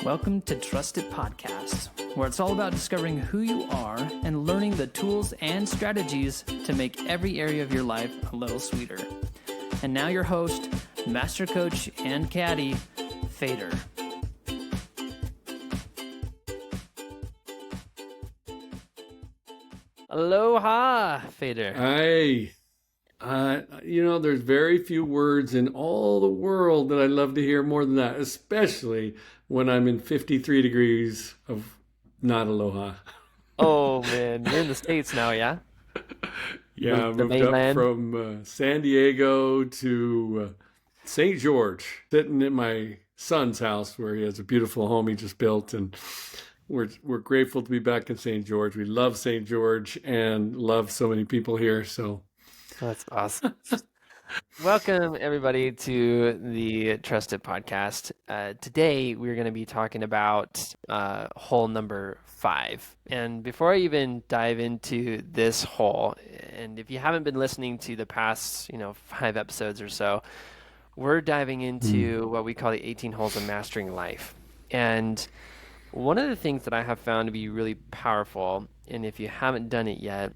Welcome to Trusted Podcast, where it's all about discovering who you are and learning the tools and strategies to make every area of your life a little sweeter. And now your host, Master Coach and Caddy, Fader. Aloha, Fader. Hey, there's very few words in all the world that I love to hear more than that, especially when I'm in 53 degrees of not aloha. Oh, man. You're in the States now, yeah? Yeah, I The moved up mainland? from San Diego to St. George, sitting in my son's house where he has a beautiful home he just built, and we're grateful to be back in St. George. We love St. George and love so many people here. So That's awesome. Welcome, everybody, to the Trusted Podcast. Today, we're going to be talking about hole number 5. And before I even dive into this hole, and if you haven't been listening to the past, 5 episodes or so, we're diving into what we call the 18 holes of mastering life. And one of the things that I have found to be really powerful, and if you haven't done it yet,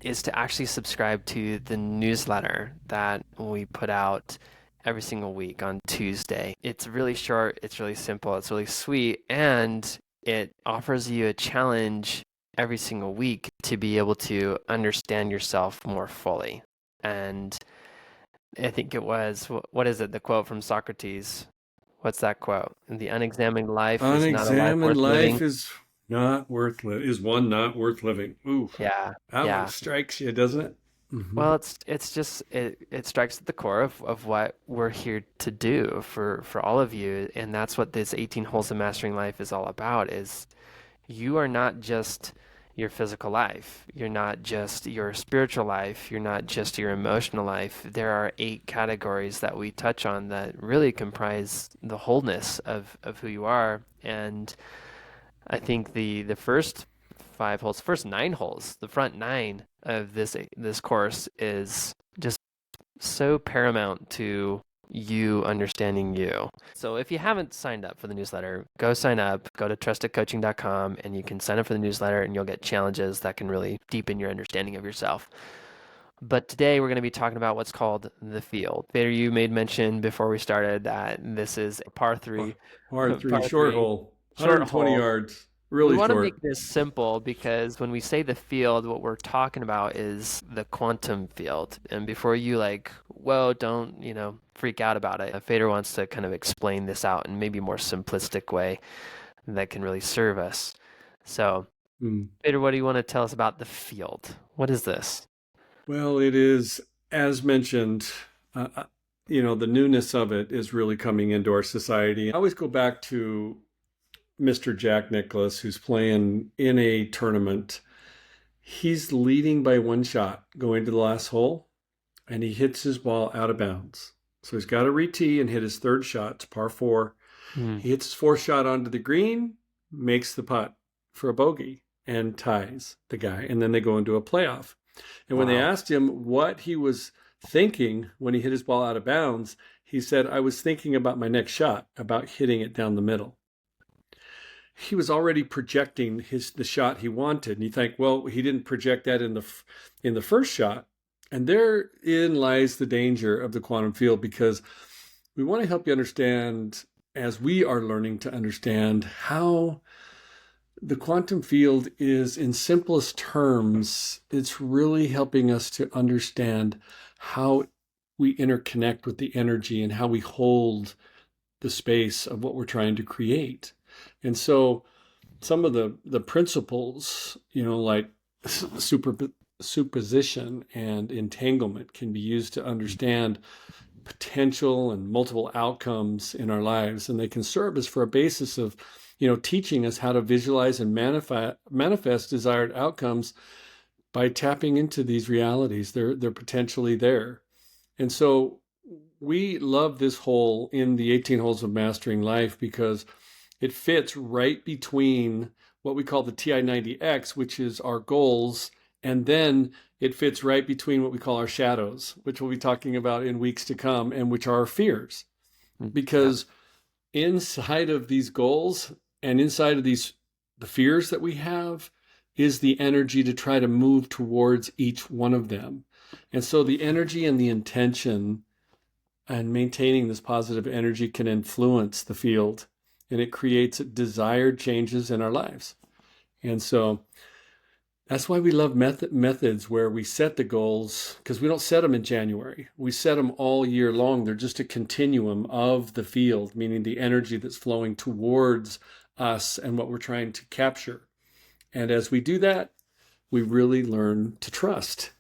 is to actually subscribe to the newsletter that we put out every single week on Tuesday. It's really short, it's really simple, it's really sweet, and it offers you a challenge every single week to be able to understand yourself more fully. And I think it was, what is it, the quote from Socrates? What's that quote? The unexamined life is not a life worth unexamined living. life is not worth one not worth living. Ooh, Yeah, that yeah. one strikes you, doesn't it? Well, it's just it strikes at the core of what we're here to do for all of you, and that's what this 18 holes of mastering life is all about. Is you are not just your physical life, you're not just your spiritual life, you're not just your emotional life. There are 8 categories that we touch on that really comprise the wholeness of who you are. And I think the first 5 holes, first 9 holes, the front 9 of this course is just so paramount to you understanding you. So if you haven't signed up for the newsletter, go sign up, go to trustedcoaching.com, and you can sign up for the newsletter, and you'll get challenges that can really deepen your understanding of yourself. But today we're going to be talking about what's called the field. Vader, you made mention before we started that this is a par 3, Par three, par short 3 hole, short 120 hole. yards, We really want to make short. this simple because when we say the field, what we're talking about is the quantum field. And before you don't, freak out about it, Fader wants to kind of explain this out in maybe a more simplistic way that can really serve us. So, Mm. Fader, what do you want to tell us about the field? What is this? Well, it is, as mentioned, the newness of it is really coming into our society. I always go back to Mr. Jack Nicklaus, who's playing in a tournament. He's leading by 1 shot going to the last hole, and he hits his ball out of bounds. So he's got to re-tee and hit his 3rd shot. It's par 4. He hits his 4th shot onto the green, makes the putt for a bogey, and ties the guy. And then they go into a playoff. And when they Wow. asked him what he was thinking when he hit his ball out of bounds, he said, I was thinking about my next shot, about hitting it down the middle. He was already projecting the shot he wanted. And you think, well, he didn't project that in the first shot. And therein lies the danger of the quantum field, because we want to help you understand, as we are learning to understand, how the quantum field is, in simplest terms, it's really helping us to understand how we interconnect with the energy and how we hold the space of what we're trying to create. And so some of the principles, like superposition and entanglement, can be used to understand potential and multiple outcomes in our lives. And they can serve as for a basis of teaching us how to visualize and manifest desired outcomes by tapping into these realities. They're potentially there. And so we love this hole in the 18 holes of mastering life because it fits right between what we call the TI-90X, which is our goals, and then it fits right between what we call our shadows, which we'll be talking about in weeks to come, and which are our fears. Because inside of these goals and inside of the fears that we have is the energy to try to move towards each one of them. And so the energy and the intention and maintaining this positive energy can influence the field, and it creates desired changes in our lives. And so that's why we love methods where we set the goals, because we don't set them in January. We set them all year long. They're just a continuum of the field, meaning the energy that's flowing towards us and what we're trying to capture. And as we do that, we really learn to trust.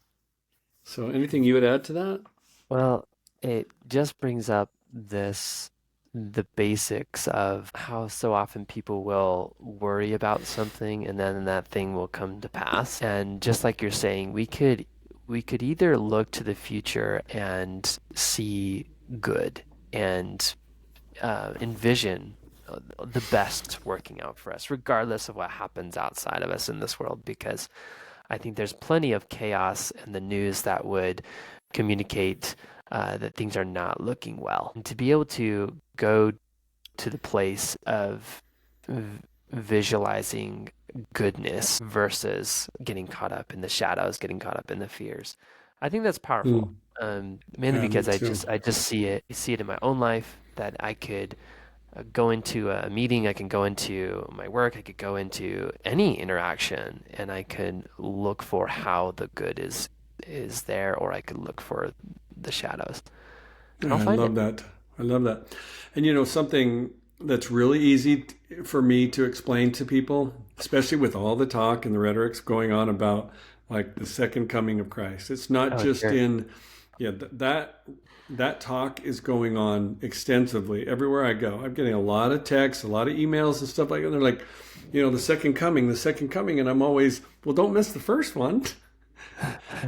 So anything you would add to that? Well, it just brings up the basics of how so often people will worry about something and then that thing will come to pass. And just like you're saying, we could either look to the future and see good and envision the best working out for us, regardless of what happens outside of us in this world, because I think there's plenty of chaos in the news that would communicate that things are not looking well. And to be able to go to the place of visualizing goodness versus getting caught up in the shadows, getting caught up in the fears, I think that's powerful. Mm, Mainly yeah, me because I too. just I just see it in my own life that I could go into a meeting, I can go into my work, I could go into any interaction, and I could look for how the good is there, or I could look for the shadows, and I'll I find it. love that. I love that. And something that's really easy for me to explain to people, especially with all the talk and the rhetorics going on about like the second coming of Christ. It's not Oh, just sure. in, yeah, that talk is going on extensively everywhere I go. I'm getting a lot of texts, a lot of emails and stuff like that. And they're like, the second coming, the second coming. And I'm always, well, don't miss the first one.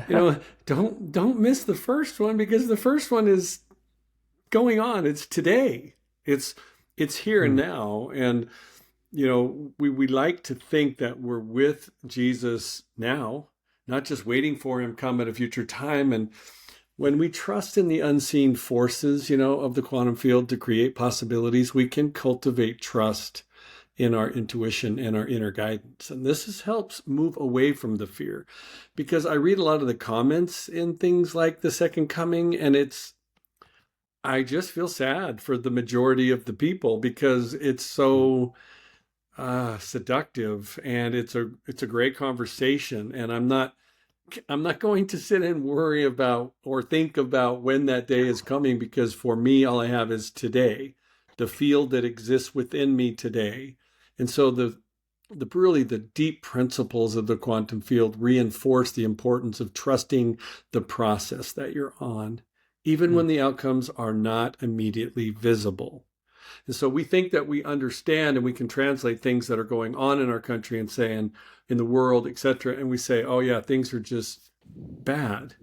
Don't miss the first one, because the first one is going on. It's today. It's here and Mm, now. And we like to think that we're with Jesus now, not just waiting for him come at a future time. And when we trust in the unseen forces, of the quantum field to create possibilities, we can cultivate trust in our intuition and our inner guidance. And helps move away from the fear, because I read a lot of the comments in things like the second coming, and I just feel sad for the majority of the people, because it's mm, so seductive, and it's a great conversation. And I'm not going to sit and worry about or think about when that day is coming, because for me, all I have is today, the field that exists within me today. And so the deep principles of the quantum field reinforce the importance of trusting the process that you're on, even mm, when the outcomes are not immediately visible. And so we think that we understand and we can translate things that are going on in our country and say, and in the world, etc. And we say, oh yeah, things are just bad.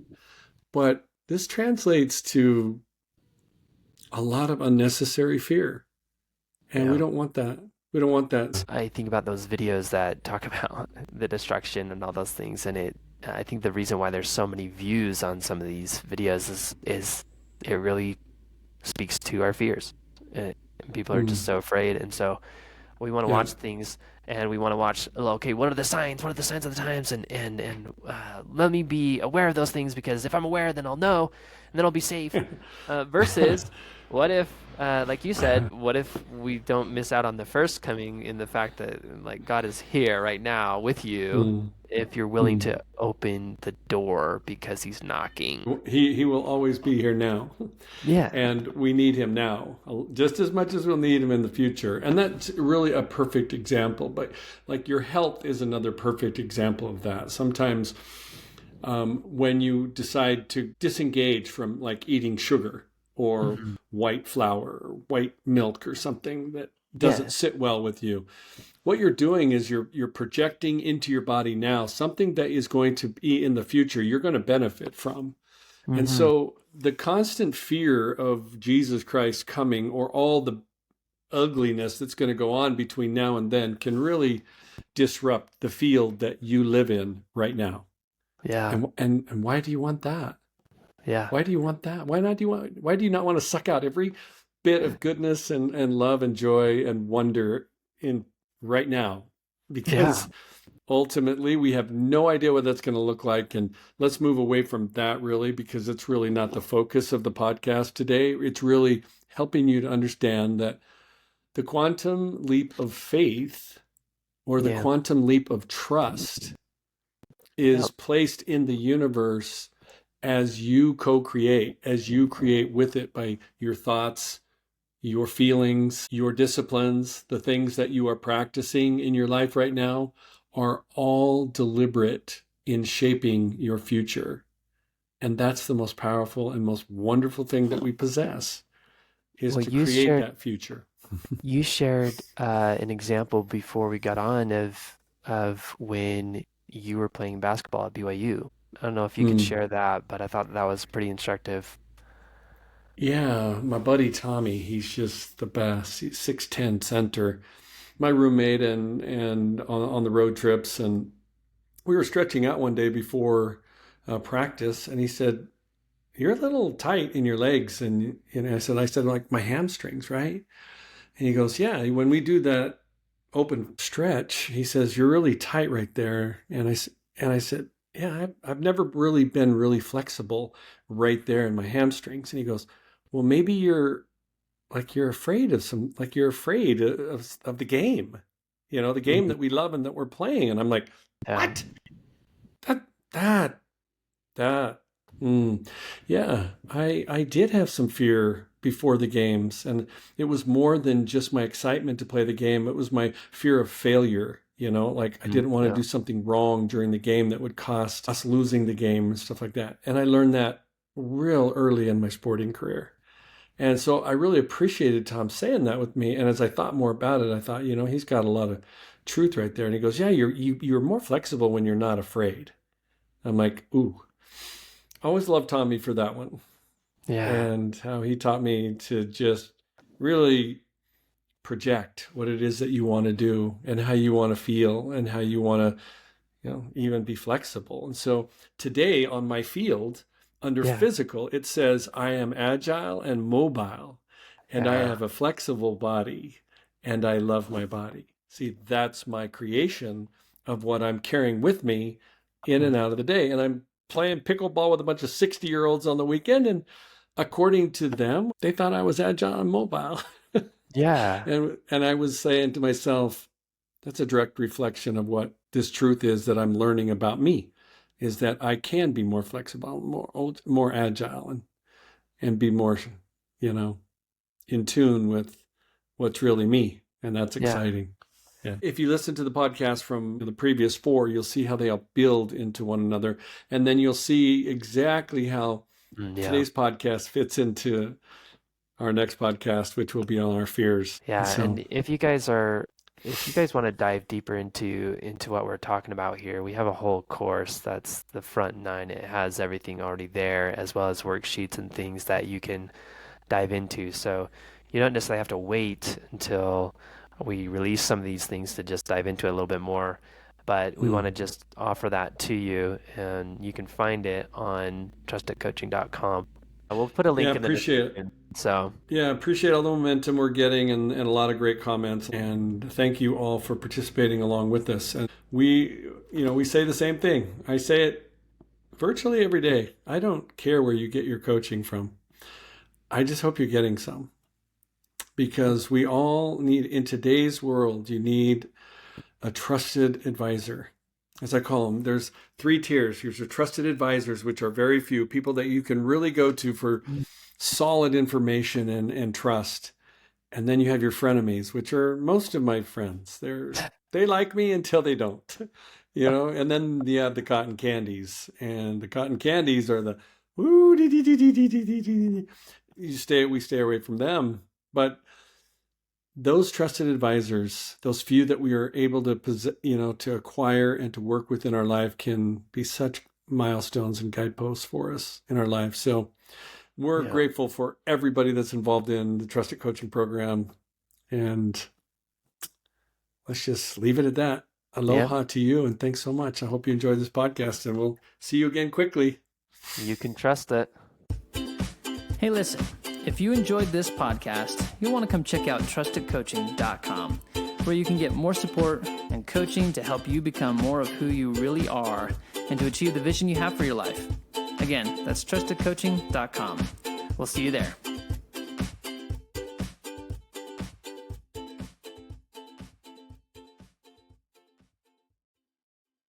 But this translates to a lot of unnecessary fear. And we yeah. don't want that. We don't want that. I think about those videos that talk about the destruction and all those things, and I think the reason why there's so many views on some of these videos is it really speaks to our fears. And people are just Mm, so afraid, and so we want to yeah. watch things, and we want to watch, okay, what are the signs, what are the signs of the times, and let me be aware of those things, because if I'm aware, then I'll know, and then I'll be safe. Versus, what if, like you said, what if we don't miss out on the first coming, in the fact that, like, God is here right now with you, Mm, if you're willing mm. to open the door because he's knocking. He will always be here now. Yeah. And we need him now just as much as we'll need him in the future. And that's really a perfect example. But like your health is another perfect example of that. Sometimes when you decide to disengage from like eating sugar or Mhm. white flour or white milk or something that doesn't Yeah. sit well with you, what you're doing is you're projecting into your body now something that is going to be in the future you're going to benefit from. And Hmm. so the constant fear of Jesus Christ coming, or all the ugliness that's going to go on between now and then, can really disrupt the field that you live in right now. Yeah. And why do you want that? Yeah. Why do you want that? Why do you not want to suck out every bit of goodness and love and joy and wonder in right now, Yeah. because ultimately we have no idea what that's going to look like. And let's move away from that, really, because it's really not the focus of the podcast today. It's really helping you to understand that the quantum leap of faith, or the Yeah. quantum leap of trust, is Yep. placed in the universe as you co-create, as you create with it by your thoughts, your feelings, your disciplines. The things that you are practicing in your life right now are all deliberate in shaping your future. And that's the most powerful and most wonderful thing that we possess, is Well, to create that future. you shared an example before we got on of when you were playing basketball at BYU. I don't know if you could Mm. share that, but I thought that was pretty instructive. Yeah, my buddy Tommy, he's just the best. He's 6'10" center. My roommate and on the road trips, and we were stretching out one day before practice, and he said, "You're a little tight in your legs." And I said, like my hamstrings, right? And he goes, "Yeah, when we do that open stretch," he says, "you're really tight right there." And I said, "Yeah, I've never really been really flexible right there in my hamstrings." And he goes, "Well, maybe you're afraid of you're afraid of the game, the game Mhm. that we love and that we're playing." And I'm like, Yeah. "What? That that that yeah, I did have some fear before the games, and it was more than just my excitement to play the game. It was my fear of failure, like I didn't want to Yeah. do something wrong during the game that would cost us losing the game and stuff like that. And I learned that real early in my sporting career. And so I really appreciated Tom saying that with me. And as I thought more about it, I thought, he's got a lot of truth right there. And he goes, "Yeah, you're more flexible when you're not afraid." I'm like, "Ooh." I always loved Tommy for that one, Yeah. and how he taught me to just really project what it is that you want to do and how you want to feel and how you want to, even be flexible. And so today on my field, under Yeah. physical, it says I am agile and mobile, and I Yeah. have a flexible body, and I love my body. See, that's my creation of what I'm carrying with me in and out of the day. And I'm playing pickleball with a bunch of 60-year-olds on the weekend, and according to them, they thought I was agile and mobile. Yeah. And I was saying to myself, that's a direct reflection of what this truth is that I'm learning about me, is that I can be more flexible, more agile, and be more, you know, in tune with what's really me. And that's Yeah. exciting. Yeah. If you listen to the podcast from the previous four, you'll see how they all build into one another. And then you'll see exactly how Yeah. today's podcast fits into our next podcast, which will be on our fears. And Yeah. so, And if you guys want to dive deeper into what we're talking about here, we have a whole course that's the front nine. It has everything already there, as well as worksheets and things that you can dive into. So you don't necessarily have to wait until we release some of these things to just dive into it a little bit more. But we want to just offer that to you, and you can find it on trustedcoaching.com. We'll put a yeah, link in the appreciate it. description. So, Yeah, appreciate all the momentum we're getting, and a lot of great comments. And thank you all for participating along with us. And we say the same thing. I say it virtually every day. I don't care where you get your coaching from. I just hope you're getting some, because we all need, in today's world, you need a trusted advisor. As I call them, there's three tiers. Here's your trusted advisors, which are very few people that you can really go to for solid information and trust. And then you have your frenemies, which are most of my friends. They like me until they don't, And then you have the cotton candies, and the cotton candies are the woo dee, dee, dee, dee, dee, dee, dee. We stay away from them. But those trusted advisors, those few that we are able to to acquire and to work with in our life, can be such milestones and guideposts for us in our life. So we're yeah. grateful for everybody that's involved in the Trusted Coaching Program. And let's just leave it at that. Yeah. Aloha to you, and thanks so much. I hope you enjoyed this podcast, and we'll see you again quickly. You can trust it. Hey, listen, If you enjoyed this podcast, you'll want to come check out trustedcoaching.com, where you can get more support and coaching to help you become more of who you really are and to achieve the vision you have for your life. Again, that's trustedcoaching.com. We'll see you there.